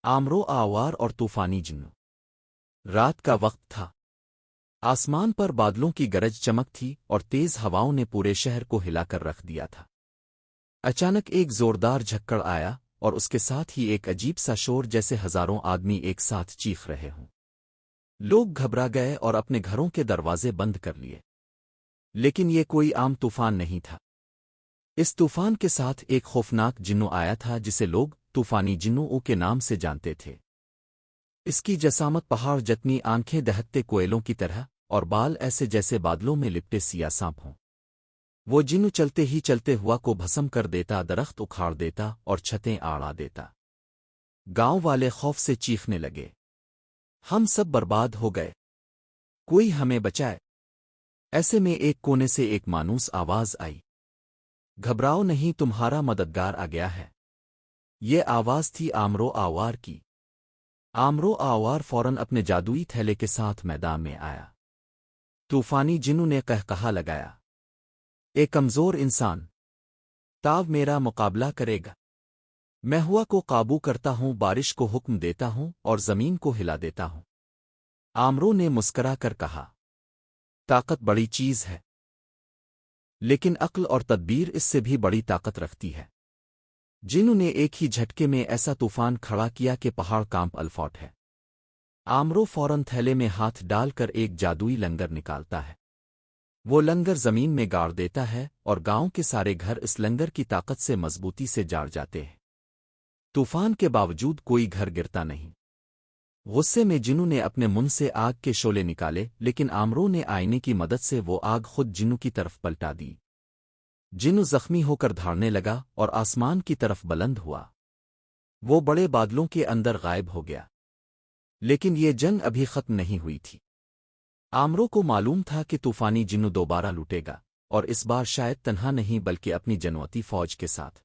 आमरो आवार और तूफानी जिन्न। रात का वक्त था। आसमान पर बादलों की गरज चमक थी और तेज हवाओं ने पूरे शहर को हिलाकर रख दिया था। अचानक एक जोरदार झक्कड़ आया और उसके साथ ही एक अजीब सा शोर, जैसे हजारों आदमी एक साथ चीख रहे हों। लोग घबरा गए और अपने घरों के दरवाजे बंद कर लिए। लेकिन ये कोई आम तूफान नहीं था। इस तूफान के साथ एक खौफनाक जिन्नो आया था, जिसे लोग तूफानी जिन्नों के नाम से जानते थे। इसकी जसामत पहाड़ जतनी, आंखें दहकते कोयलों की तरह, और बाल ऐसे जैसे बादलों में लिपटे सिया सांप हों। वो जिन्नु चलते ही चलते हुआ को भस्म कर देता, दरख्त उखाड़ देता और छतें आड़ा देता। गांव वाले खौफ से चीखने लगे, हम सब बर्बाद हो गए, कोई हमें बचाए। ऐसे में एक कोने से एक मानूस आवाज आई, घबराओ नहीं, तुम्हारा मददगार आ गया है। ये आवाज थी आमरो आवार की। आमरो आवार फौरन अपने जादुई थैले के साथ मैदान में आया। तूफानी जिन्नु ने कहकहा लगाया, ए कमजोर इंसान, ताव मेरा मुकाबला करेगा। मैं हुआ को काबू करता हूँ, बारिश को हुक्म देता हूँ और जमीन को हिला देता हूँ। आमरो ने मुस्करा कर कहा, ताकत बड़ी चीज है, लेकिन अक्ल और तदबीर इससे भी बड़ी ताकत रखती है। जिन्नु ने एक ही झटके में ऐसा तूफान खड़ा किया कि पहाड़ कांप अलफौट है। आमरो फौरन थैले में हाथ डालकर एक जादुई लंगर निकालता है। वो लंगर जमीन में गाड़ देता है और गांव के सारे घर इस लंगर की ताकत से मजबूती से जाड़ जाते हैं। तूफान के बावजूद कोई घर गिरता नहीं। गुस्से में जिन्नु ने अपने मुंह से आग के शोले निकाले, लेकिन आमरो ने आईने की मदद से वो आग खुद जिन्नु की तरफ पलटा दी। जिन्नु जख्मी होकर धाड़ने लगा और आसमान की तरफ बुलंद हुआ। वो बड़े बादलों के अंदर गायब हो गया। लेकिन ये जंग अभी खत्म नहीं हुई थी। आमरो को मालूम था कि तूफानी जिन्नु दोबारा लूटेगा, और इस बार शायद तन्हा नहीं बल्कि अपनी जनवती फौज के साथ।